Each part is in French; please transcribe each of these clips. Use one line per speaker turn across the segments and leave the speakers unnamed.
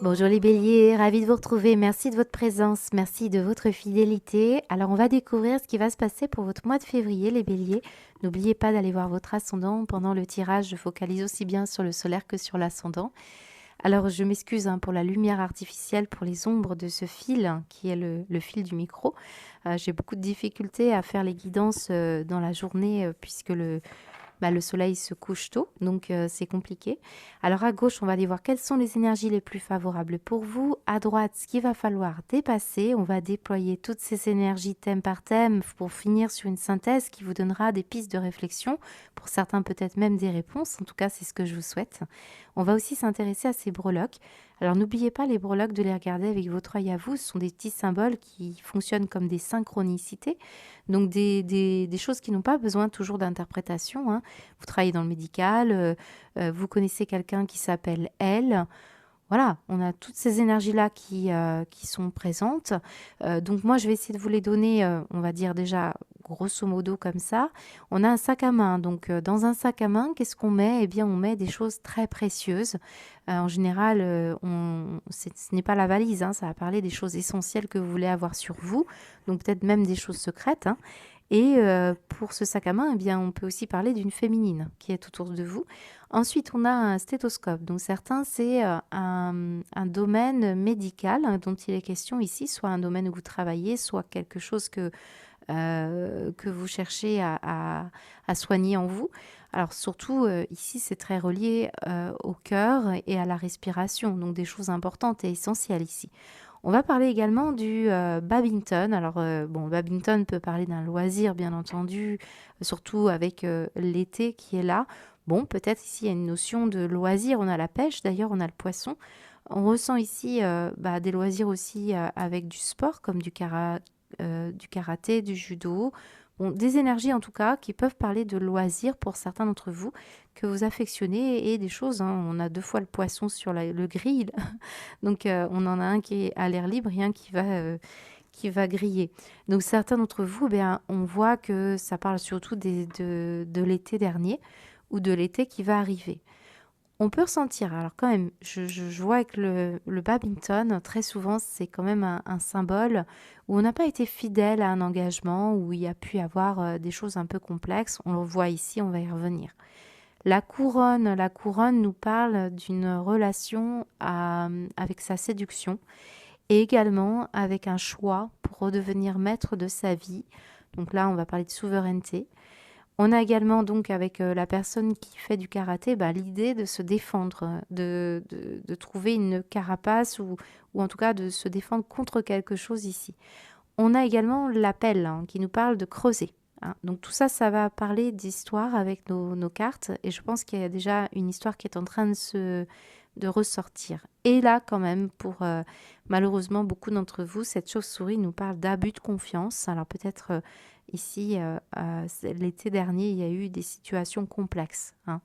Bonjour les béliers, ravi de vous retrouver. Merci de votre présence, merci de votre fidélité. Alors on va découvrir ce qui va se passer pour votre mois de février les béliers. N'oubliez pas d'aller voir votre ascendant. Pendant le tirage, je focalise aussi bien sur le solaire que sur l'ascendant. Alors je m'excuse pour la lumière artificielle, pour les ombres de ce fil qui est le fil du micro. J'ai beaucoup de difficultés à faire les guidances dans la journée puisque le soleil se couche tôt, donc c'est compliqué. Alors à gauche, on va aller voir quelles sont les énergies les plus favorables pour vous. À droite, ce qu'il va falloir dépasser. On va déployer toutes ces énergies thème par thème pour finir sur une synthèse qui vous donnera des pistes de réflexion, pour certains peut-être même des réponses. En tout cas, c'est ce que je vous souhaite. On va aussi s'intéresser à ces breloques. Alors n'oubliez pas les breloques de les regarder avec votre œil à vous. Ce sont des petits symboles qui fonctionnent comme des synchronicités, donc des choses qui n'ont pas besoin toujours d'interprétation, hein. Vous travaillez dans le médical, vous connaissez quelqu'un qui s'appelle elle. Voilà, on a toutes ces énergies-là qui sont présentes. Donc moi, je vais essayer de vous les donner, on va dire déjà grosso modo comme ça. On a un sac à main. Donc dans un sac à main, qu'est-ce qu'on met? Eh bien, on met des choses très précieuses. En général, ce n'est pas la valise, hein, ça va parler des choses essentielles que vous voulez avoir sur vous. Donc peut-être même des choses secrètes, hein. Et pour ce sac à main, eh bien, on peut aussi parler d'une féminine qui est autour de vous. Ensuite, on a un stéthoscope. Donc certains, c'est un domaine médical dont il est question ici, soit un domaine où vous travaillez, soit quelque chose que vous cherchez à soigner en vous. Alors surtout, ici, c'est très relié au cœur et à la respiration, donc des choses importantes et essentielles ici. On va parler également du badminton. Alors, bon, le badminton peut parler d'un loisir, bien entendu, surtout avec l'été qui est là. Bon, peut-être ici, il y a une notion de loisir. On a la pêche, d'ailleurs, on a le poisson. On ressent ici des loisirs aussi avec du sport, comme du karaté, du judo. Bon, des énergies, en tout cas, qui peuvent parler de loisirs pour certains d'entre vous que vous affectionnez et des choses, hein. On a deux fois le poisson sur le grill. Donc, on en a un qui est à l'air libre et un qui va griller. Donc, certains d'entre vous, on voit que ça parle surtout de l'été dernier ou de l'été qui va arriver. On peut ressentir, alors quand même, je vois que le badminton, très souvent, c'est quand même un symbole où on n'a pas été fidèle à un engagement, où il y a pu y avoir des choses un peu complexes. On le voit ici, on va y revenir. La couronne nous parle d'une relation avec sa séduction et également avec un choix pour redevenir maître de sa vie. Donc là, on va parler de souveraineté. On a également donc avec la personne qui fait du karaté l'idée de se défendre, de trouver une carapace ou en tout cas de se défendre contre quelque chose ici. On a également l'appel qui nous parle de creuser, hein. Donc tout ça, ça va parler d'histoire avec nos cartes et je pense qu'il y a déjà une histoire qui est en train de ressortir. Et là, quand même, pour malheureusement beaucoup d'entre vous, cette chauve-souris nous parle d'abus de confiance. Alors peut-être ici, l'été dernier, il y a eu des situations complexes, hein.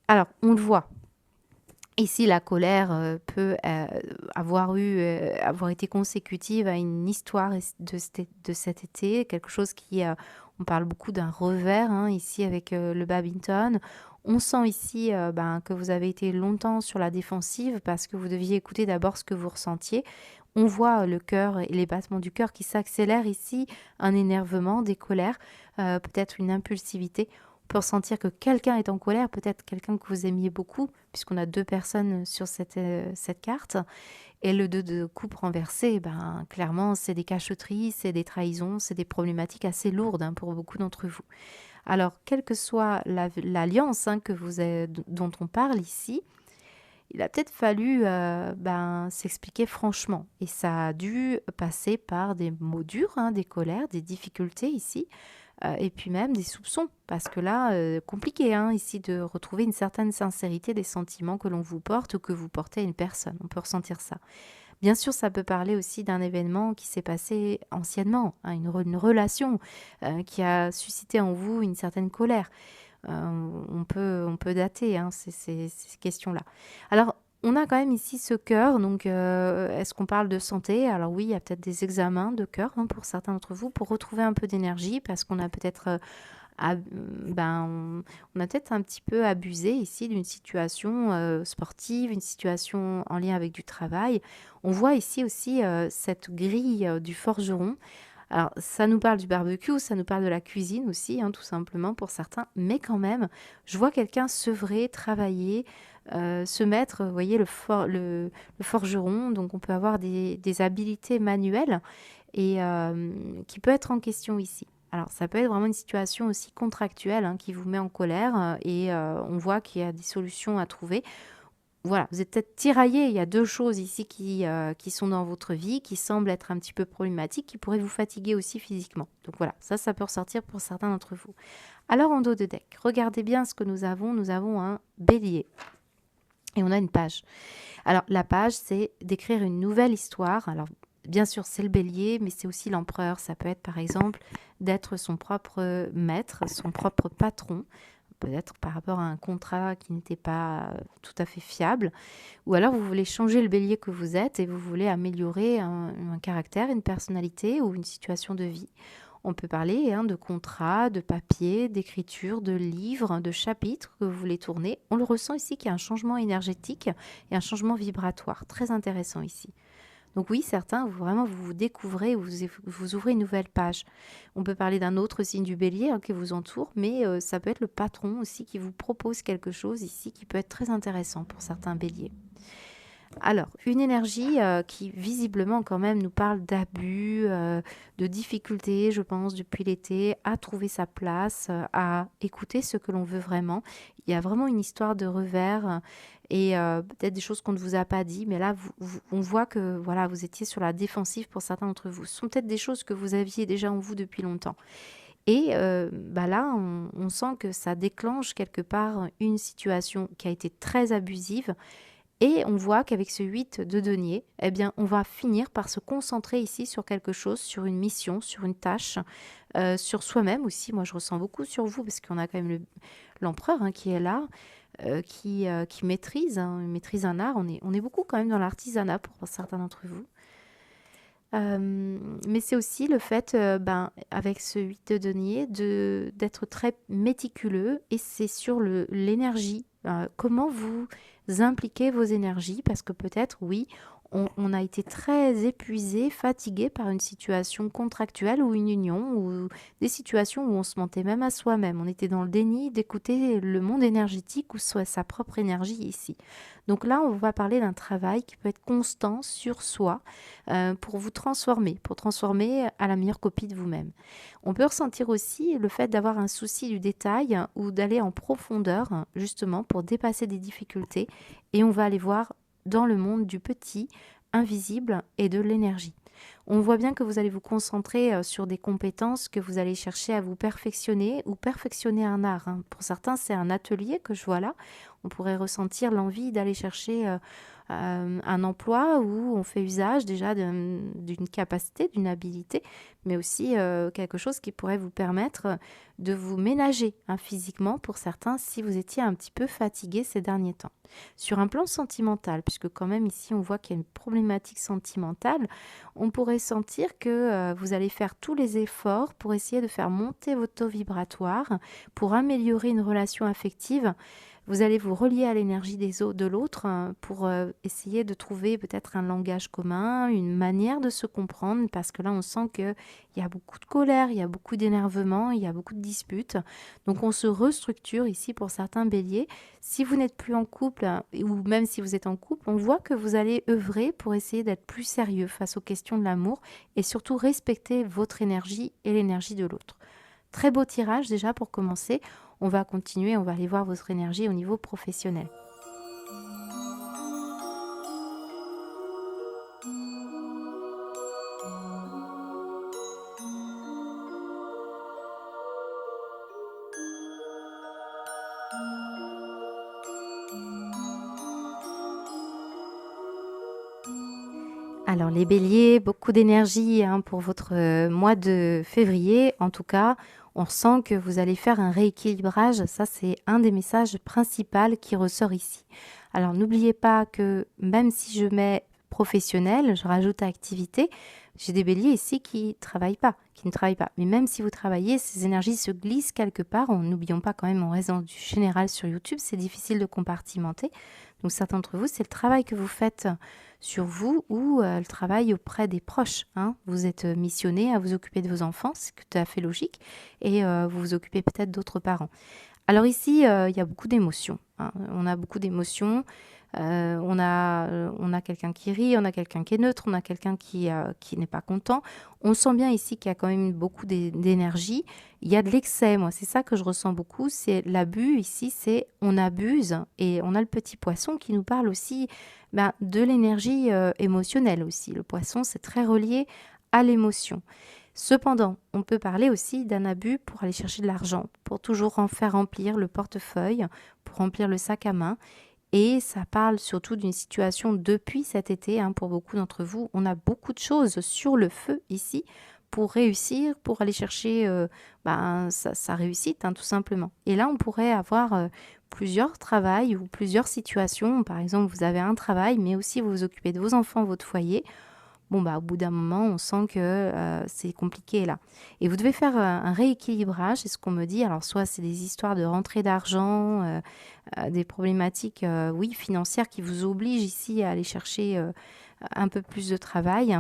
Alors, on le voit. Ici, la colère peut avoir été consécutive à une histoire de cet été, quelque chose on parle beaucoup d'un revers, hein, ici avec le badminton. On sent ici que vous avez été longtemps sur la défensive parce que vous deviez écouter d'abord ce que vous ressentiez. On voit le cœur et les battements du cœur qui s'accélèrent ici, un énervement, des colères, peut-être une impulsivité. On peut ressentir que quelqu'un est en colère, peut-être quelqu'un que vous aimiez beaucoup, puisqu'on a deux personnes sur cette carte. Et le 2 de coupe renversé, clairement, c'est des cacheteries, c'est des trahisons, c'est des problématiques assez lourdes, hein, pour beaucoup d'entre vous. Alors, quelle que soit l'alliance, hein, dont on parle ici, il a peut-être fallu s'expliquer franchement. Et ça a dû passer par des mots durs, hein, des colères, des difficultés ici, et puis même des soupçons. Parce que là, compliqué ici de retrouver une certaine sincérité des sentiments que l'on vous porte ou que vous portez à une personne. On peut ressentir ça. Bien sûr, ça peut parler aussi d'un événement qui s'est passé anciennement, hein, une relation qui a suscité en vous une certaine colère. On peut dater ces questions-là. Alors, on a quand même ici ce cœur, donc est-ce qu'on parle de santé? Alors oui, il y a peut-être des examens de cœur, hein, pour certains d'entre vous, pour retrouver un peu d'énergie, parce qu'on a peut-être on a peut-être un petit peu abusé ici d'une situation sportive, une situation en lien avec du travail. On voit ici aussi cette grille du forgeron. Alors, ça nous parle du barbecue, ça nous parle de la cuisine aussi, hein, tout simplement pour certains. Mais quand même, je vois quelqu'un s'œuvrer, travailler, se mettre, vous voyez, le forgeron. Donc, on peut avoir des habiletés manuelles et qui peut être en question ici. Alors, ça peut être vraiment une situation aussi contractuelle hein, qui vous met en colère et on voit qu'il y a des solutions à trouver. Voilà, vous êtes peut-être tiraillé. Il y a deux choses ici qui sont dans votre vie, qui semblent être un petit peu problématiques, qui pourraient vous fatiguer aussi physiquement. Donc voilà, ça peut ressortir pour certains d'entre vous. Alors en dos de deck, regardez bien ce que nous avons. Nous avons un bélier et on a une page. Alors la page, c'est d'écrire une nouvelle histoire. Alors bien sûr, c'est le bélier, mais c'est aussi l'empereur. Ça peut être par exemple d'être son propre maître, son propre patron, peut-être par rapport à un contrat qui n'était pas tout à fait fiable, ou alors vous voulez changer le bélier que vous êtes et vous voulez améliorer un caractère, une personnalité ou une situation de vie. On peut parler hein, de contrat, de papier, d'écriture, de livres, de chapitres que vous voulez tourner. On le ressent ici qu'il y a un changement énergétique et un changement vibratoire, très intéressant ici. Donc oui, certains, vous vous découvrez, vous ouvrez une nouvelle page. On peut parler d'un autre signe du bélier hein, qui vous entoure, mais ça peut être le patron aussi qui vous propose quelque chose ici qui peut être très intéressant pour certains béliers. Alors, une énergie qui visiblement quand même nous parle d'abus, de difficultés, je pense, depuis l'été, à trouver sa place, à écouter ce que l'on veut vraiment. Il y a vraiment une histoire de revers et peut-être des choses qu'on ne vous a pas dit, mais là, on voit que voilà, vous étiez sur la défensive pour certains d'entre vous. Ce sont peut-être des choses que vous aviez déjà en vous depuis longtemps. Et là, on sent que ça déclenche quelque part une situation qui a été très abusive. Et on voit qu'avec ce 8 de denier, eh bien, on va finir par se concentrer ici sur quelque chose, sur une mission, sur une tâche, sur soi-même aussi. Moi, je ressens beaucoup sur vous parce qu'on a quand même l'empereur hein, qui est là, qui maîtrise un art. On est beaucoup quand même dans l'artisanat pour certains d'entre vous. Mais c'est aussi le fait, avec ce 8 de denier, d'être très méticuleux et c'est sur l'énergie. Comment vous impliquez vos énergies parce que peut-être, oui, on a été très épuisé, fatigué par une situation contractuelle ou une union ou des situations où on se mentait même à soi-même. On était dans le déni d'écouter le monde énergétique ou soit sa propre énergie ici. Donc là, on va parler d'un travail qui peut être constant sur soi pour vous transformer, pour transformer à la meilleure copie de vous-même. On peut ressentir aussi le fait d'avoir un souci du détail ou d'aller en profondeur justement pour dépasser des difficultés et on va aller voir dans le monde du petit, invisible et de l'énergie. On voit bien que vous allez vous concentrer sur des compétences, que vous allez chercher à vous perfectionner ou perfectionner un art. Hein. Pour certains, c'est un atelier que je vois là. On pourrait ressentir l'envie d'aller chercher un emploi où on fait usage déjà d'une capacité, d'une habilité, mais aussi quelque chose qui pourrait vous permettre de vous ménager hein, physiquement pour certains si vous étiez un petit peu fatigué ces derniers temps. Sur un plan sentimental, puisque quand même ici on voit qu'il y a une problématique sentimentale, on pourrait sentir que vous allez faire tous les efforts pour essayer de faire monter votre taux vibratoire, pour améliorer une relation affective. Vous allez vous relier à l'énergie de l'autre pour essayer de trouver peut-être un langage commun, une manière de se comprendre, parce que là, on sent qu'il y a beaucoup de colère, il y a beaucoup d'énervement, il y a beaucoup de disputes. Donc, on se restructure ici pour certains béliers. Si vous n'êtes plus en couple, ou même si vous êtes en couple, on voit que vous allez œuvrer pour essayer d'être plus sérieux face aux questions de l'amour et surtout respecter votre énergie et l'énergie de l'autre. Très beau tirage déjà pour commencer. On va continuer, on va aller voir votre énergie au niveau professionnel. Alors les béliers, beaucoup d'énergie hein, pour votre mois de février. En tout cas, on sent que vous allez faire un rééquilibrage. Ça, c'est un des messages principaux qui ressort ici. Alors n'oubliez pas que même si je mets professionnel, je rajoute activité. J'ai des béliers ici qui ne travaillent pas. Mais même si vous travaillez, ces énergies se glissent quelque part. N'oublions pas quand même, on reste dans du général sur YouTube, c'est difficile de compartimenter. Donc certains d'entre vous, c'est le travail que vous faites sur vous ou le travail auprès des proches. Hein. Vous êtes missionné à vous occuper de vos enfants, c'est tout à fait logique, et vous vous occupez peut-être d'autres parents. Alors ici, il y a beaucoup d'émotions. Hein. On a beaucoup d'émotions. On a quelqu'un qui rit, on a quelqu'un qui est neutre, on a quelqu'un qui n'est pas content. On sent bien ici qu'il y a quand même beaucoup d'énergie. Il y a de l'excès, moi, c'est ça que je ressens beaucoup. C'est l'abus ici, c'est on abuse. Et on a le petit poisson qui nous parle aussi de l'énergie émotionnelle aussi. Le poisson, c'est très relié à l'émotion. Cependant, on peut parler aussi d'un abus pour aller chercher de l'argent, pour toujours en faire remplir le portefeuille, pour remplir le sac à main. Et ça parle surtout d'une situation depuis cet été, hein, pour beaucoup d'entre vous. On a beaucoup de choses sur le feu ici pour réussir, pour aller chercher sa réussite, hein, tout simplement. Et là, on pourrait avoir plusieurs travails ou plusieurs situations. Par exemple, vous avez un travail, mais aussi vous vous occupez de vos enfants, votre foyer. Bon, au bout d'un moment, on sent que c'est compliqué là. Et vous devez faire un rééquilibrage, c'est ce qu'on me dit. Alors, soit c'est des histoires de rentrée d'argent, des problématiques, oui, financières qui vous obligent ici à aller chercher un peu plus de travail,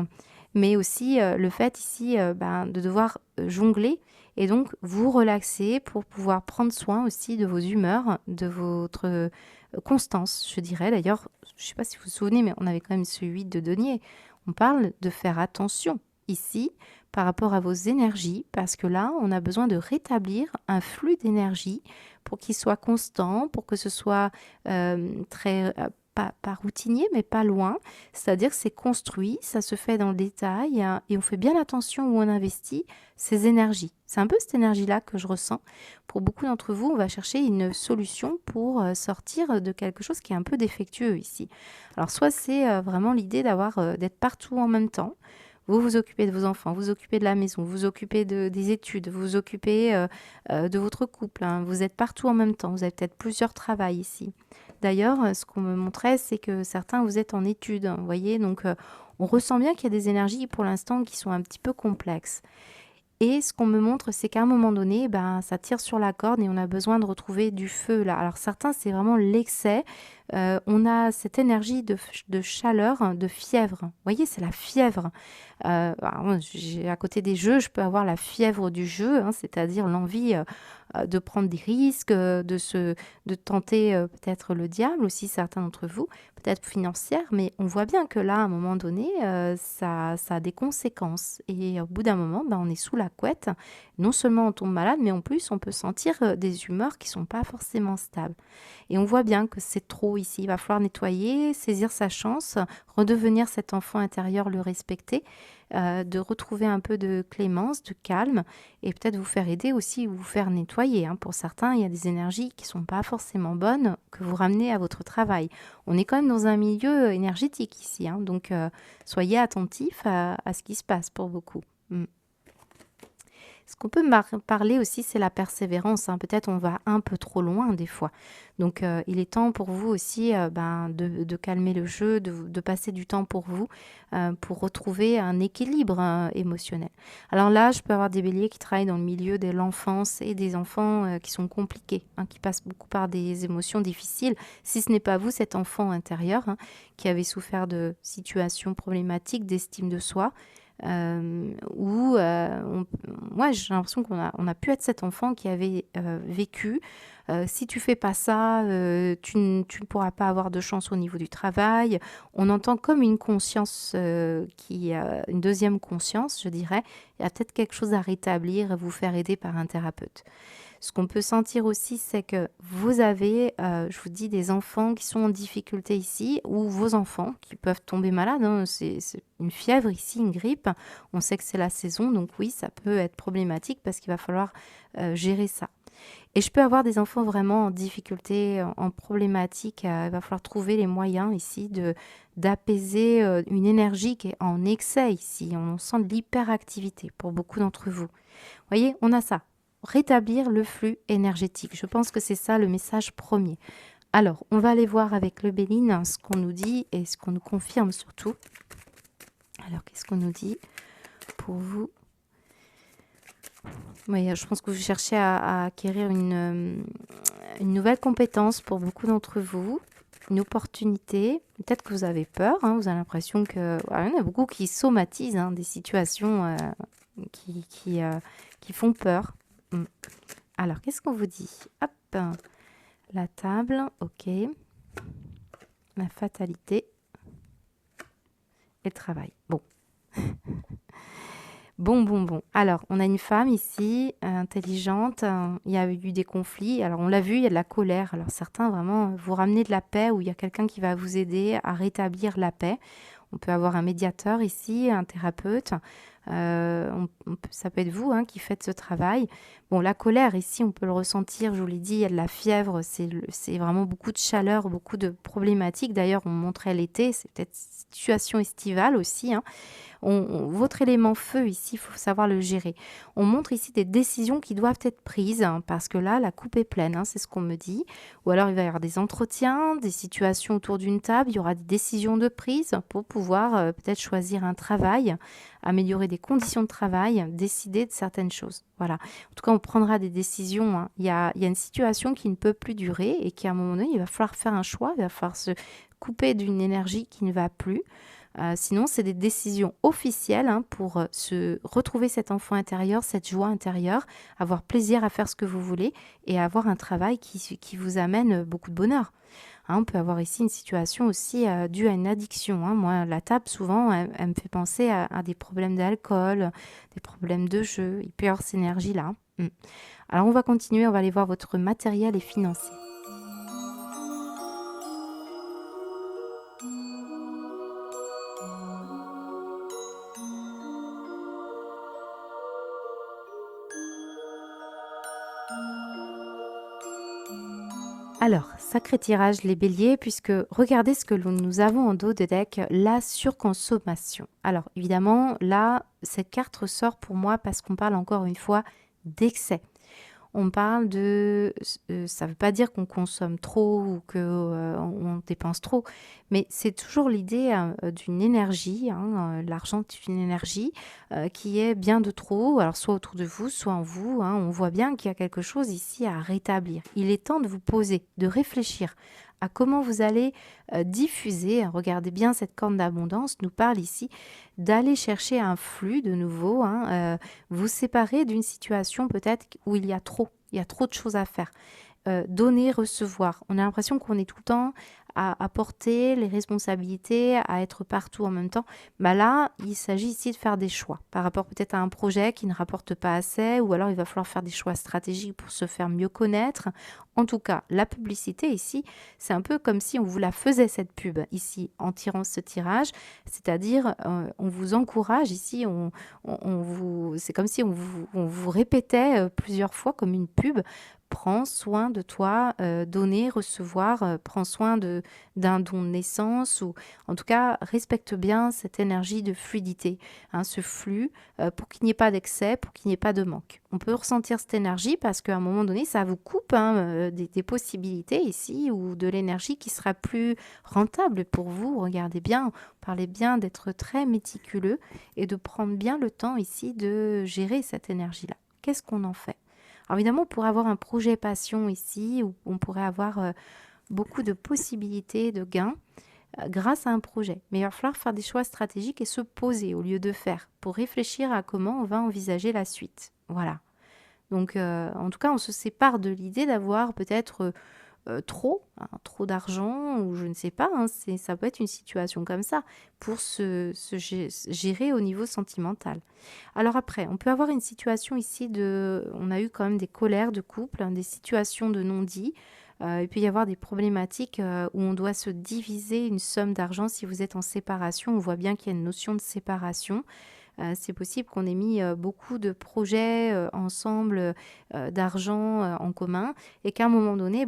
mais aussi le fait ici de devoir jongler et donc vous relaxer pour pouvoir prendre soin aussi de vos humeurs, de votre constance, je dirais. D'ailleurs, je ne sais pas si vous vous souvenez, mais on avait quand même ce 8 de denier. On parle de faire attention ici par rapport à vos énergies parce que là, on a besoin de rétablir un flux d'énergie pour qu'il soit constant, pour que ce soit pas routinier, mais pas loin. C'est-à-dire que c'est construit, ça se fait dans le détail hein, et on fait bien attention où on investit ces énergies. C'est un peu cette énergie-là que je ressens. Pour beaucoup d'entre vous, on va chercher une solution pour sortir de quelque chose qui est un peu défectueux ici. Alors soit c'est vraiment l'idée d'être partout en même temps. Vous vous occupez de vos enfants, vous vous occupez de la maison, vous vous occupez des études, vous vous occupez de votre couple. Hein. Vous êtes partout en même temps, vous avez peut-être plusieurs travails ici. D'ailleurs, ce qu'on me montrait, c'est que certains, vous êtes en études, hein, vous voyez. Donc, on ressent bien qu'il y a des énergies pour l'instant qui sont un petit peu complexes. Et ce qu'on me montre, c'est qu'à un moment donné, ça tire sur la corde et on a besoin de retrouver du feu là. Alors certains, c'est vraiment l'excès. On a cette énergie de chaleur, de fièvre. Vous voyez, c'est la fièvre. À côté des jeux, je peux avoir la fièvre du jeu, hein, c'est-à-dire l'envie de prendre des risques, de tenter peut-être le diable aussi, certains d'entre vous, peut-être financière, mais on voit bien que là, à un moment donné, ça a des conséquences. Et au bout d'un moment, on est sous la couette. Non seulement on tombe malade, mais en plus, on peut sentir des humeurs qui ne sont pas forcément stables. Et on voit bien que c'est trop ici. Il va falloir nettoyer, saisir sa chance, redevenir cet enfant intérieur, le respecter, de retrouver un peu de clémence, de calme et peut-être vous faire aider aussi ou vous faire nettoyer. Hein. Pour certains, il y a des énergies qui ne sont pas forcément bonnes que vous ramenez à votre travail. On est quand même dans un milieu énergétique ici, hein, donc soyez attentifs à ce qui se passe pour beaucoup. Ce qu'on peut parler aussi, c'est la persévérance. Hein. Peut-être on va un peu trop loin des fois. Donc, il est temps pour vous aussi de calmer le jeu, de passer du temps pour vous, pour retrouver un équilibre émotionnel. Alors là, je peux avoir des béliers qui travaillent dans le milieu de l'enfance et des enfants qui sont compliqués, hein, qui passent beaucoup par des émotions difficiles. Si ce n'est pas vous, cet enfant intérieur, hein, qui avait souffert de situations problématiques d'estime de soi, moi j'ai l'impression qu'on a pu être cet enfant qui avait vécu si tu fais pas ça tu ne pourras pas avoir de chance au niveau du travail. On entend comme une conscience une deuxième conscience, je dirais. Il y a peut-être quelque chose à rétablir et vous faire aider par un thérapeute. Ce qu'on peut sentir aussi, c'est que vous avez, je vous dis, des enfants qui sont en difficulté ici, ou vos enfants qui peuvent tomber malades. Hein. C'est une fièvre ici, une grippe. On sait que c'est la saison, donc oui, ça peut être problématique parce qu'il va falloir gérer ça. Et je peux avoir des enfants vraiment en difficulté, en problématique. Il va falloir trouver les moyens ici d'apaiser une énergie qui est en excès ici. On sent de l'hyperactivité pour beaucoup d'entre vous. Vous voyez, on a ça. Rétablir le flux énergétique. Je pense que c'est ça le message premier. Alors, on va aller voir avec le Béline ce qu'on nous dit et ce qu'on nous confirme surtout. Alors, qu'est-ce qu'on nous dit pour vous? Oui, je pense que vous cherchez à acquérir une nouvelle compétence pour beaucoup d'entre vous, une opportunité. Peut-être que vous avez peur, hein, vous avez l'impression que... voilà, il y en a beaucoup qui somatisent des situations qui font peur. Alors, qu'est-ce qu'on vous dit? Hop, la table, ok. La fatalité et le travail. Bon. Bon. Alors, on a une femme ici, intelligente. Il y a eu des conflits. Alors, on l'a vu, il y a de la colère. Alors, certains, vraiment, vous ramenez de la paix ou il y a quelqu'un qui va vous aider à rétablir la paix. On peut avoir un médiateur ici, un thérapeute. Ça peut être vous qui faites ce travail. Bon, la colère, ici, on peut le ressentir. Je vous l'ai dit, il y a de la fièvre. C'est vraiment beaucoup de chaleur, beaucoup de problématiques. D'ailleurs, on montrait l'été. C'est peut-être situation estivale aussi. Votre élément feu ici, il faut savoir le gérer. On montre ici des décisions qui doivent être prises parce que là, la coupe est pleine, c'est ce qu'on me dit. Ou alors, il va y avoir des entretiens, des situations autour d'une table, il y aura des décisions de prise pour pouvoir peut-être choisir un travail, améliorer des conditions de travail, décider de certaines choses. Voilà. En tout cas, on prendra des décisions. Il y a une situation qui ne peut plus durer et qu'à un moment donné, il va falloir faire un choix, il va falloir se couper d'une énergie qui ne va plus. Sinon, c'est des décisions officielles pour se retrouver cet enfant intérieur, cette joie intérieure, avoir plaisir à faire ce que vous voulez et avoir un travail qui vous amène beaucoup de bonheur. On peut avoir ici une situation aussi due à une addiction. Moi, la table, souvent, elle me fait penser à des problèmes d'alcool, des problèmes de jeu. Il peut y avoir cette énergie-là. Alors, on va continuer, on va aller voir votre matériel et financier. Alors, sacré tirage les béliers, puisque regardez ce que nous avons en dos de deck, la surconsommation. Alors, évidemment, là, cette carte ressort pour moi parce qu'on parle encore une fois d'excès. On parle de... ça ne veut pas dire qu'on consomme trop ou qu'on dépense trop, mais c'est toujours l'idée d'une énergie. L'argent est une énergie qui est bien de trop, alors soit autour de vous, soit en vous. On voit bien qu'il y a quelque chose ici à rétablir. Il est temps de vous poser, de réfléchir à comment vous allez diffuser. Regardez bien, cette corne d'abondance nous parle ici d'aller chercher un flux de nouveau, vous séparer d'une situation peut-être où il y a trop de choses à faire. Donner, recevoir. On a l'impression qu'on est tout le temps à porter les responsabilités, à être partout en même temps. Là, il s'agit ici de faire des choix par rapport peut-être à un projet qui ne rapporte pas assez, ou alors il va falloir faire des choix stratégiques pour se faire mieux connaître. En tout cas, la publicité ici, c'est un peu comme si on vous la faisait, cette pub ici, en tirant ce tirage, c'est-à-dire on vous encourage ici, c'est comme si on vous répétait plusieurs fois comme une pub. Prends soin de toi, donner, recevoir, prends soin d'un don de naissance, ou en tout cas respecte bien cette énergie de fluidité, ce flux, pour qu'il n'y ait pas d'excès, pour qu'il n'y ait pas de manque. On peut ressentir cette énergie parce qu'à un moment donné, ça vous coupe des possibilités ici, ou de l'énergie qui sera plus rentable pour vous. Regardez bien, parlez bien d'être très méticuleux et de prendre bien le temps ici de gérer cette énergie-là. Qu'est-ce qu'on en fait ? Alors évidemment, on pourrait avoir un projet passion ici, où on pourrait avoir beaucoup de possibilités de gains grâce à un projet. Mais il va falloir faire des choix stratégiques et se poser au lieu de faire, pour réfléchir à comment on va envisager la suite. Voilà. Donc, en tout cas, on se sépare de l'idée d'avoir peut-être trop d'argent, ou je ne sais pas, ça peut être une situation comme ça, pour se gérer au niveau sentimental. Alors après, on peut avoir une situation ici on a eu quand même des colères de couple, des situations de non-dit. Il peut y avoir des problématiques où on doit se diviser une somme d'argent. Si vous êtes en séparation, on voit bien qu'il y a une notion de séparation. C'est possible qu'on ait mis beaucoup de projets ensemble, d'argent en commun, et qu'à un moment donné,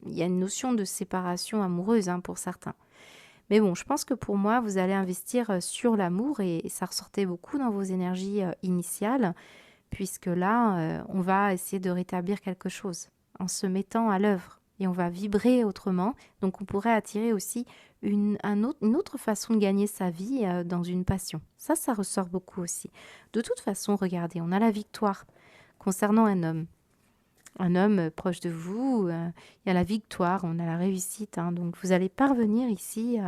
il y a une notion de séparation amoureuse pour certains. Mais bon, je pense que pour moi, vous allez investir sur l'amour, et ça ressortait beaucoup dans vos énergies initiales, puisque là, on va essayer de rétablir quelque chose en se mettant à l'œuvre et on va vibrer autrement. Donc on pourrait attirer aussi une autre façon de gagner sa vie dans une passion. Ça ressort beaucoup aussi. De toute façon, regardez, on a la victoire concernant un homme. Un homme proche de vous, il y a la victoire, on a la réussite. Donc vous allez parvenir ici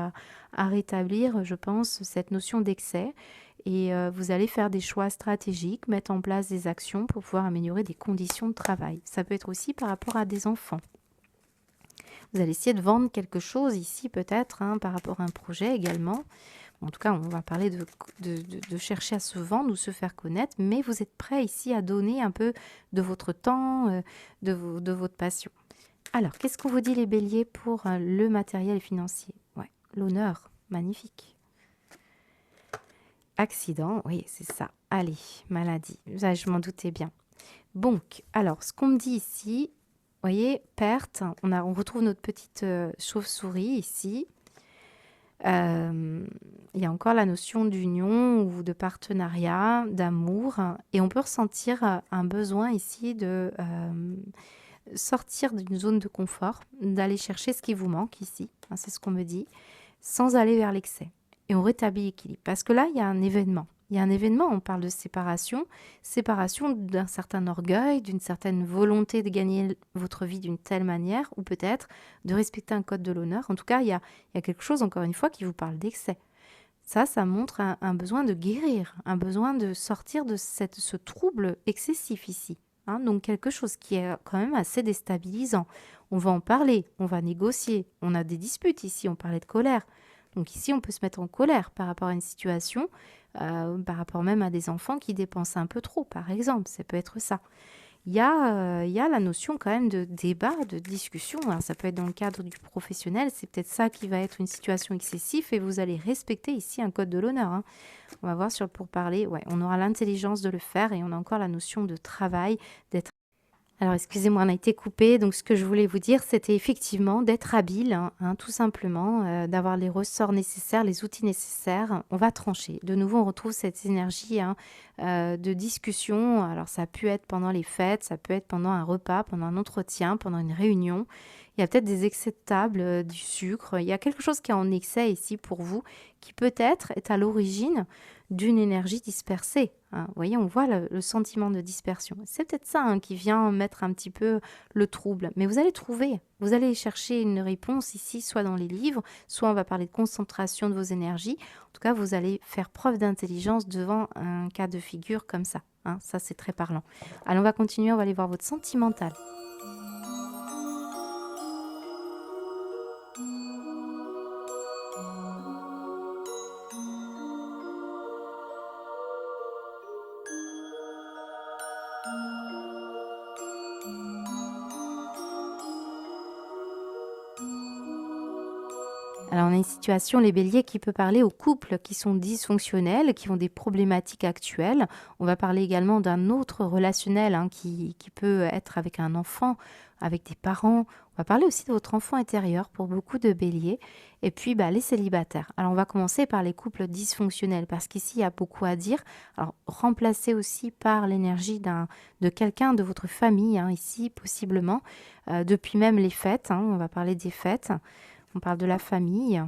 à rétablir, je pense, cette notion d'excès. Et vous allez faire des choix stratégiques, mettre en place des actions pour pouvoir améliorer des conditions de travail. Ça peut être aussi par rapport à des enfants. Vous allez essayer de vendre quelque chose ici peut-être, par rapport à un projet également. En tout cas, on va parler de chercher à se vendre ou se faire connaître, mais vous êtes prêt ici à donner un peu de votre temps, de votre passion. Alors, qu'est-ce qu'on vous dit les béliers pour le matériel financier? Ouais, l'honneur, magnifique. Accident, oui, c'est ça. Allez, maladie, ça, je m'en doutais bien. Donc, alors, ce qu'on me dit ici, vous voyez, perte, on retrouve notre petite chauve-souris ici. Il y a encore la notion d'union ou de partenariat, d'amour, et on peut ressentir un besoin ici de sortir d'une zone de confort, d'aller chercher ce qui vous manque ici, c'est ce qu'on me dit, sans aller vers l'excès. Et on rétablit l'équilibre. Parce que là, il y a un événement. Il y a un événement, on parle de séparation d'un certain orgueil, d'une certaine volonté de gagner votre vie d'une telle manière, ou peut-être de respecter un code de l'honneur. En tout cas, il y a quelque chose, encore une fois, qui vous parle d'excès. Ça montre un besoin de guérir, un besoin de sortir de ce trouble excessif ici. Donc quelque chose qui est quand même assez déstabilisant. On va en parler, on va négocier, on a des disputes ici, on parlait de colère. Donc ici, on peut se mettre en colère par rapport à une situation, par rapport même à des enfants qui dépensent un peu trop, par exemple. Ça peut être ça. Il y a la notion quand même de débat, de discussion. Alors, ça peut être dans le cadre du professionnel. C'est peut-être ça qui va être une situation excessive et vous allez respecter ici un code de l'honneur. On va voir pour parler. Ouais, on aura l'intelligence de le faire et on a encore la notion de travail, d'être... Alors, excusez-moi, on a été coupé. Donc, ce que je voulais vous dire, c'était effectivement d'être habile, tout simplement, d'avoir les ressorts nécessaires, les outils nécessaires. On va trancher. De nouveau, on retrouve cette énergie de discussion. Alors, ça a pu être pendant les fêtes, ça peut être pendant un repas, pendant un entretien, pendant une réunion. Il y a peut-être des excès de table, du sucre. Il y a quelque chose qui est en excès ici pour vous, qui peut-être est à l'origine d'une énergie dispersée. Vous voyez, on voit le sentiment de dispersion. C'est peut-être ça qui vient mettre un petit peu le trouble. Mais vous allez trouver, vous allez chercher une réponse ici, soit dans les livres, soit on va parler de concentration de vos énergies. En tout cas, vous allez faire preuve d'intelligence devant un cas de figure comme ça. Ça, c'est très parlant. Allez, on va continuer, on va aller voir votre sentimental. Alors, on a une situation, les béliers, qui peut parler aux couples qui sont dysfonctionnels, qui ont des problématiques actuelles. On va parler également d'un autre relationnel qui peut être avec un enfant, avec des parents. On va parler aussi de votre enfant intérieur pour beaucoup de béliers. Et puis, les célibataires. Alors, on va commencer par les couples dysfonctionnels parce qu'ici, il y a beaucoup à dire. Alors, remplacez aussi par l'énergie de quelqu'un de votre famille, ici, possiblement, depuis même les fêtes. On va parler des fêtes. On parle de la famille,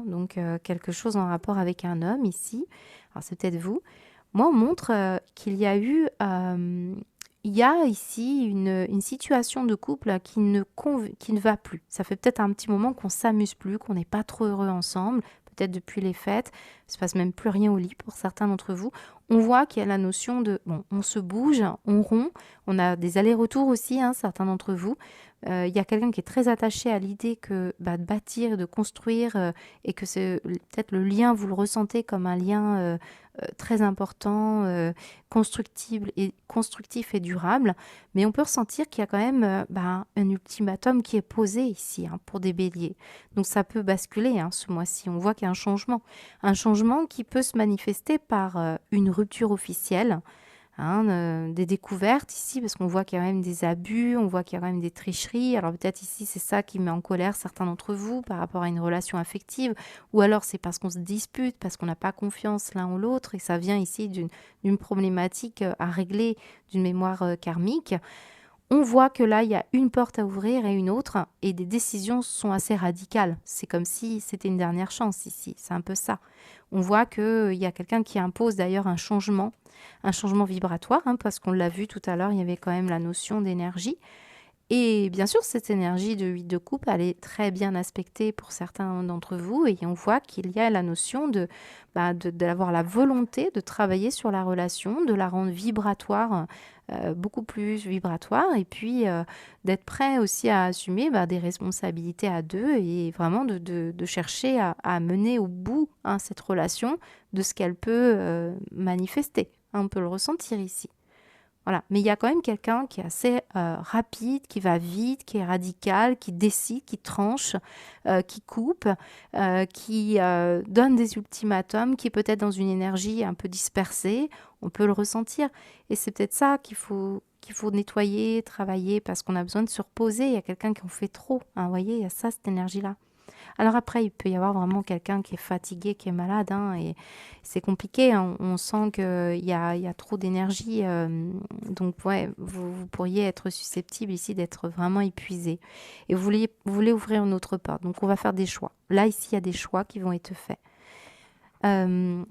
donc quelque chose en rapport avec un homme ici. Alors c'est peut-être vous. Moi, on montre qu'il y a eu, il y a ici une situation de couple qui ne va plus. Ça fait peut-être un petit moment qu'on s'amuse plus, qu'on n'est pas trop heureux ensemble. Peut-être depuis les fêtes, il ne se passe même plus rien au lit pour certains d'entre vous. On voit qu'il y a la notion de, on se bouge, on rompt, on a des allers-retours aussi, certains d'entre vous. Il y a quelqu'un qui est très attaché à l'idée que de bâtir, de construire, et que c'est peut-être le lien, vous le ressentez comme un lien très important, constructif et durable. Mais on peut ressentir qu'il y a quand même un ultimatum qui est posé ici pour des béliers. Donc ça peut basculer ce mois-ci. On voit qu'il y a un changement qui peut se manifester par une rupture officielle. Des découvertes ici, parce qu'on voit qu'il y a quand même des abus, on voit qu'il y a quand même des tricheries. Alors peut-être ici, c'est ça qui met en colère certains d'entre vous par rapport à une relation affective, ou alors c'est parce qu'on se dispute, parce qu'on n'a pas confiance l'un ou l'autre, et ça vient ici d'une problématique à régler, d'une mémoire karmique. On voit que là, il y a une porte à ouvrir et une autre, et des décisions sont assez radicales. C'est comme si c'était une dernière chance ici, c'est un peu ça. On voit qu'il y a quelqu'un qui impose d'ailleurs un changement vibratoire, hein, parce qu'on l'a vu tout à l'heure, il y avait quand même la notion d'énergie. Et bien sûr, cette énergie de 8 de coupe, elle est très bien aspectée pour certains d'entre vous et on voit qu'il y a la notion d'avoir la volonté de travailler sur la relation, de la rendre vibratoire, beaucoup plus vibratoire et puis d'être prêt aussi à assumer des responsabilités à deux et vraiment de chercher à mener au bout, hein, cette relation de ce qu'elle peut manifester. Hein, on peut le ressentir ici. Voilà. Mais il y a quand même quelqu'un qui est assez rapide, qui va vite, qui est radical, qui décide, qui tranche, qui coupe, qui donne des ultimatums, qui est peut-être dans une énergie un peu dispersée. On peut le ressentir. Et c'est peut-être ça qu'il faut nettoyer, travailler, parce qu'on a besoin de se reposer. Il y a quelqu'un qui en fait trop. Hein, vous voyez, il y a ça, cette énergie-là. Alors après, il peut y avoir vraiment quelqu'un qui est fatigué, qui est malade, hein, et c'est compliqué. Hein. On sent qu'il y a trop d'énergie. Donc, ouais, vous pourriez être susceptible ici d'être vraiment épuisé. Et vous voulez ouvrir une autre porte. Donc, on va faire des choix. Là, ici, il y a des choix qui vont être faits. Euh,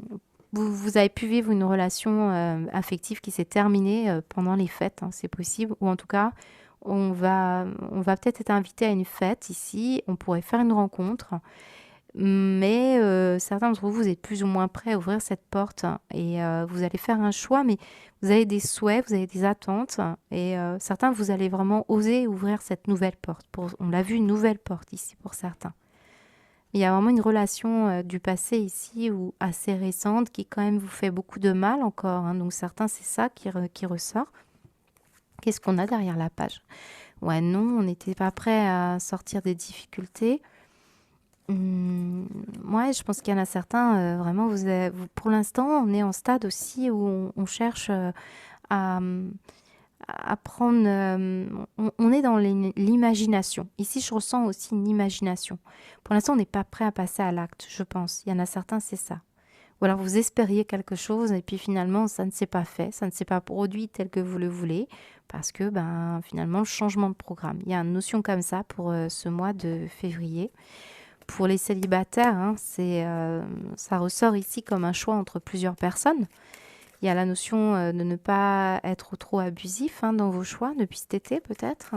vous avez pu vivre une relation affective qui s'est terminée pendant les fêtes, hein, c'est possible. Ou en tout cas, on va peut-être être invité à une fête ici. On pourrait faire une rencontre. Mais certains d'entre vous, vous êtes plus ou moins prêts à ouvrir cette porte et vous allez faire un choix, mais vous avez des souhaits, vous avez des attentes et certains, vous allez vraiment oser ouvrir cette nouvelle porte. On l'a vu, une nouvelle porte ici pour certains. Il y a vraiment une relation du passé ici ou assez récente qui quand même vous fait beaucoup de mal encore. Hein. Donc certains, c'est ça qui ressort. Qu'est-ce qu'on a derrière la page? Ouais, non, on n'était pas prêt à sortir des difficultés. Ouais, je pense qu'il y en a certains, vraiment, pour l'instant, on est en stade aussi où on cherche à, à prendre. On est dans l'imagination. Ici, je ressens aussi une imagination. Pour l'instant, on n'est pas prêt à passer à l'acte, je pense. Il y en a certains, c'est ça. Ou alors vous espériez quelque chose et puis finalement, ça ne s'est pas fait, ça ne s'est pas produit tel que vous le voulez parce que finalement, le changement de programme. Il y a une notion comme ça pour ce mois de février. Pour les célibataires, hein, ça ressort ici comme un choix entre plusieurs personnes. Il y a la notion de ne pas être trop abusif, hein, dans vos choix depuis cet été peut-être.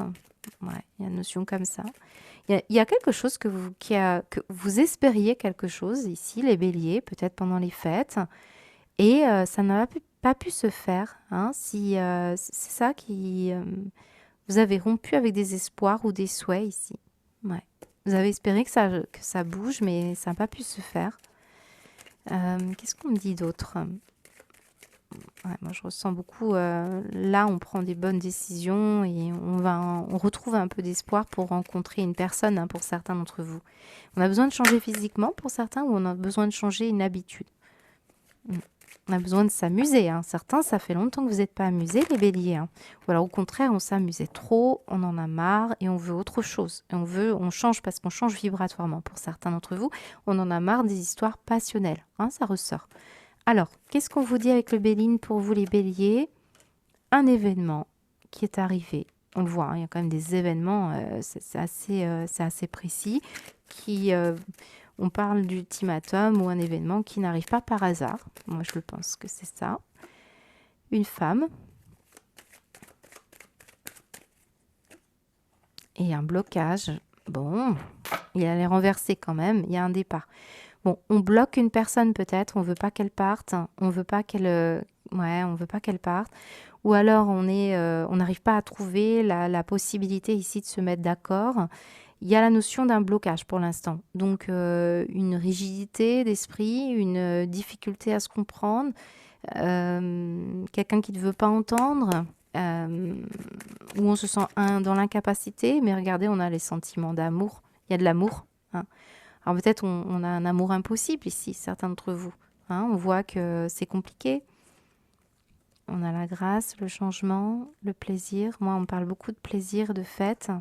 Ouais, il y a une notion comme ça. Il y a quelque chose que vous espériez quelque chose ici, les béliers, peut-être pendant les fêtes, et ça n'a pas pu se faire. Hein, si c'est ça qui... vous avez rompu avec des espoirs ou des souhaits ici. Ouais. Vous avez espéré que ça bouge, mais ça n'a pas pu se faire. Qu'est-ce qu'on me dit d'autre? Ouais, moi, je ressens beaucoup. Là, on prend des bonnes décisions et on retrouve un peu d'espoir pour rencontrer une personne, hein, pour certains d'entre vous. On a besoin de changer physiquement pour certains ou on a besoin de changer une habitude. On a besoin de s'amuser. Hein. Certains, ça fait longtemps que vous n'êtes pas amusés, les béliers. Hein. Ou alors, au contraire, on s'amusait trop, on en a marre et on veut autre chose. Et on change parce qu'on change vibratoirement. Pour certains d'entre vous, on en a marre des histoires passionnelles. Hein, ça ressort. Alors, qu'est-ce qu'on vous dit avec le Béline pour vous, les béliers? Un événement qui est arrivé. On le voit, hein, il y a quand même des événements, c'est assez précis, on parle d'ultimatum ou un événement qui n'arrive pas par hasard. Moi, je le pense que c'est ça. Une femme et un blocage. Bon, il allait renverser quand même, il y a un départ. Bon, on bloque une personne peut-être, on veut pas qu'elle parte, on veut pas on veut pas qu'elle parte. Ou alors on n'arrive pas à trouver la possibilité ici de se mettre d'accord. Il y a la notion d'un blocage pour l'instant. Donc une rigidité d'esprit, une difficulté à se comprendre, quelqu'un qui ne veut pas entendre, où on se sent dans l'incapacité. Mais regardez, on a les sentiments d'amour. Il y a de l'amour. Hein. Alors peut-être on a un amour impossible ici, certains d'entre vous. Hein, on voit que c'est compliqué. On a la grâce, le changement, le plaisir. Moi, on me parle beaucoup de plaisir, de fête.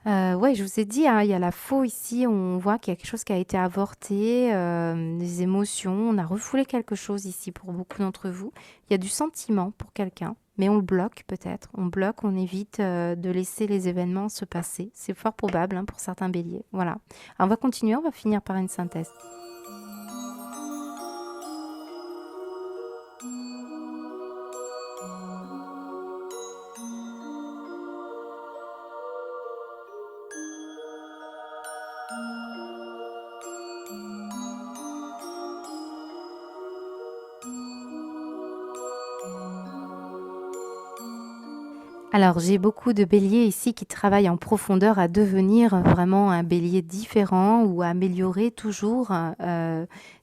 Ouais, je vous ai dit, hein, il y a la faux ici, on voit qu'il y a quelque chose qui a été avorté, des émotions, on a refoulé quelque chose ici pour beaucoup d'entre vous. Il y a du sentiment pour quelqu'un, mais on le bloque peut-être. On bloque, on évite, de laisser les événements se passer. C'est fort probable, hein, pour certains béliers. Voilà. Alors on va continuer, on va finir par une synthèse. Alors, j'ai beaucoup de béliers ici qui travaillent en profondeur à devenir vraiment un bélier différent ou à améliorer toujours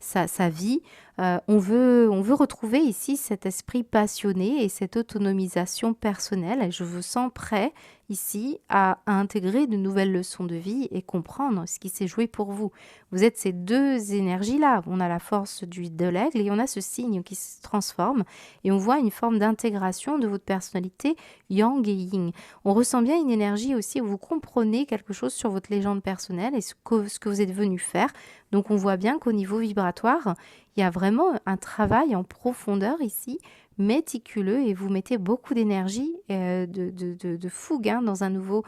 sa vie. On veut retrouver ici cet esprit passionné et cette autonomisation personnelle. Et je vous sens prêt ici à intégrer de nouvelles leçons de vie et comprendre ce qui s'est joué pour vous. Vous êtes ces deux énergies-là. On a la force de l'aigle et on a ce signe qui se transforme et on voit une forme d'intégration de votre personnalité yang et yin. On ressent bien une énergie aussi où vous comprenez quelque chose sur votre légende personnelle et ce que vous êtes venu faire. Donc on voit bien qu'au niveau vibratoire, il y a vraiment un travail en profondeur ici, méticuleux, et vous mettez beaucoup d'énergie, de fougue, hein, dans un nouveau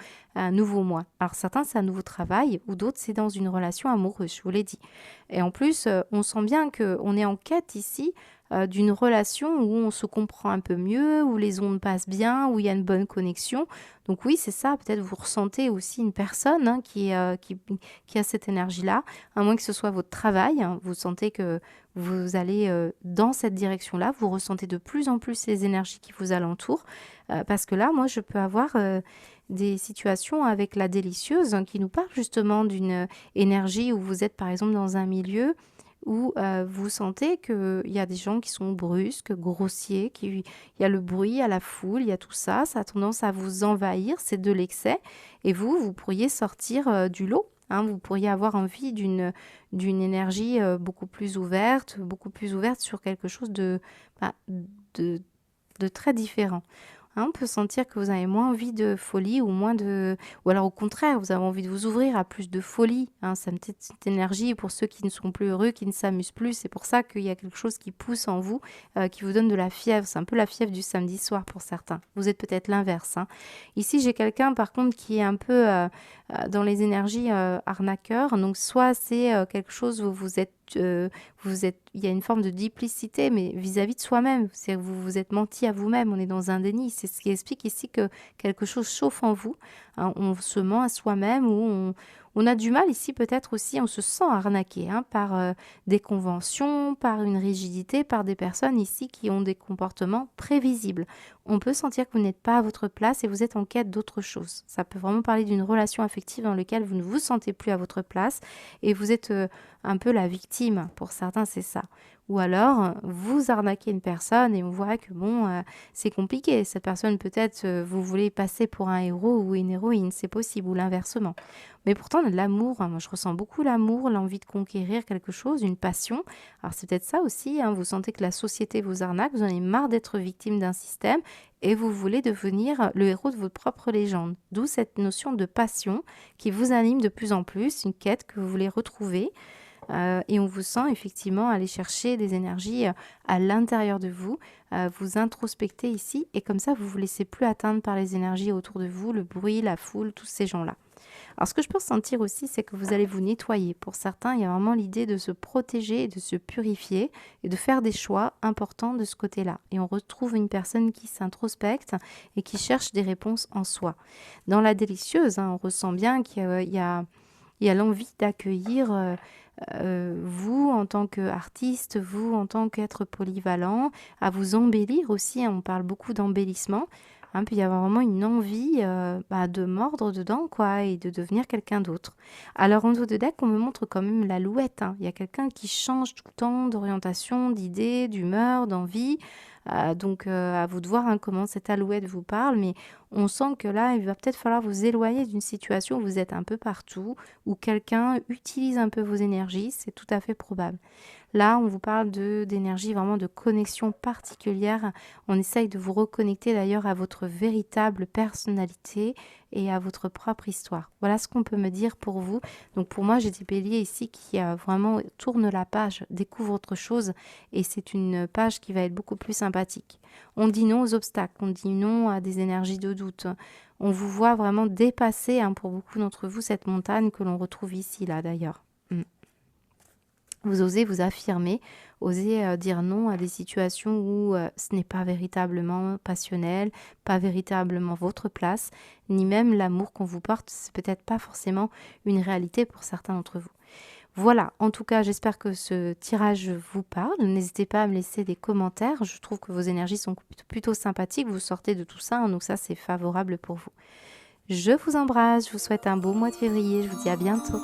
moi. Alors certains, c'est un nouveau travail, ou d'autres, c'est dans une relation amoureuse, je vous l'ai dit. Et en plus, on sent bien qu'on est en quête ici d'une relation où on se comprend un peu mieux, où les ondes passent bien, où il y a une bonne connexion. Donc oui, c'est ça, peut-être vous ressentez aussi une personne, hein, qui a cette énergie-là, à moins que ce soit votre travail, hein. Vous sentez que vous allez dans cette direction-là, vous ressentez de plus en plus les énergies qui vous alentourent, parce que là, moi, je peux avoir des situations avec la délicieuse, hein, qui nous parle justement d'une énergie où vous êtes par exemple dans un milieu où vous sentez qu'il y a des gens qui sont brusques, grossiers, il y a le bruit, il y a la foule, il y a tout ça, ça a tendance à vous envahir, c'est de l'excès, et vous pourriez sortir du lot. Hein, vous pourriez avoir envie d'une énergie beaucoup plus ouverte sur quelque chose bah, de, de très différent. Hein, on peut sentir que vous avez moins envie de folie ou alors au contraire, vous avez envie de vous ouvrir à plus de folie. Hein, ça me cette énergie pour ceux qui ne sont plus heureux, qui ne s'amusent plus. C'est pour ça qu'il y a quelque chose qui pousse en vous, qui vous donne de la fièvre. C'est un peu la fièvre du samedi soir pour certains. Vous êtes peut-être l'inverse, hein. Ici, j'ai quelqu'un par contre qui est un peu dans les énergies arnaqueurs. Donc soit c'est quelque chose où il y a une forme de duplicité, mais vis-à-vis de soi-même. C'est vous vous êtes menti à vous-même. On est dans un déni. C'est ce qui explique ici que quelque chose chauffe en vous. Hein, on se ment à soi-même ou on a du mal ici peut-être aussi, on se sent arnaqué, hein, par des conventions, par une rigidité, par des personnes ici qui ont des comportements prévisibles. On peut sentir que vous n'êtes pas à votre place et vous êtes en quête d'autre chose. Ça peut vraiment parler d'une relation affective dans laquelle vous ne vous sentez plus à votre place et vous êtes un peu la victime. Pour certains, c'est ça. Ou alors, vous arnaquez une personne et on voit que bon, c'est compliqué. Cette personne, peut-être, vous voulez passer pour un héros ou une héroïne, c'est possible, ou l'inversement. Mais pourtant, on a de l'amour, hein. Moi, je ressens beaucoup l'amour, l'envie de conquérir quelque chose, une passion. Alors, c'est peut-être ça aussi, hein. Vous sentez que la société vous arnaque, vous en avez marre d'être victime d'un système et vous voulez devenir le héros de votre propre légende. D'où cette notion de passion qui vous anime de plus en plus, une quête que vous voulez retrouver. Et on vous sent effectivement aller chercher des énergies à l'intérieur de vous, vous introspectez ici, et comme ça, vous ne vous laissez plus atteindre par les énergies autour de vous, le bruit, la foule, tous ces gens-là. Alors, ce que je peux sentir aussi, c'est que vous allez vous nettoyer. Pour certains, il y a vraiment l'idée de se protéger et de se purifier et de faire des choix importants de ce côté-là. Et on retrouve une personne qui s'introspecte et qui cherche des réponses en soi. Dans la délicieuse, hein, on ressent bien qu'il y a l'envie d'accueillir vous en tant qu'artiste, vous en tant qu'être polyvalent, à vous embellir aussi, hein. On parle beaucoup d'embellissement. Hein, puis il y a vraiment une envie de mordre dedans, quoi, et de devenir quelqu'un d'autre. Alors en dos de deck, on me montre quand même l'alouette, hein. Il y a quelqu'un qui change tout le temps d'orientation, d'idée, d'humeur, d'envie. Donc à vous de voir, hein, comment cette alouette vous parle, mais on sent que là, il va peut-être falloir vous éloigner d'une situation où vous êtes un peu partout, où quelqu'un utilise un peu vos énergies, c'est tout à fait probable. Là, on vous parle d'énergie, vraiment de connexion particulière. On essaye de vous reconnecter d'ailleurs à votre véritable personnalité et à votre propre histoire. Voilà ce qu'on peut me dire pour vous. Donc pour moi, j'ai des béliers ici qui vraiment tournent la page, découvrent autre chose et c'est une page qui va être beaucoup plus sympathique. On dit non aux obstacles, on dit non à des énergies de doute. On vous voit vraiment dépasser, hein, pour beaucoup d'entre vous, cette montagne que l'on retrouve ici, là d'ailleurs. Vous osez vous affirmer, osez dire non à des situations où ce n'est pas véritablement passionnel, pas véritablement votre place, ni même l'amour qu'on vous porte, c'est peut-être pas forcément une réalité pour certains d'entre vous. Voilà, en tout cas, j'espère que ce tirage vous parle. N'hésitez pas à me laisser des commentaires. Je trouve que vos énergies sont plutôt sympathiques. Vous sortez de tout ça, hein, donc ça, c'est favorable pour vous. Je vous embrasse, je vous souhaite un beau mois de février. Je vous dis à bientôt.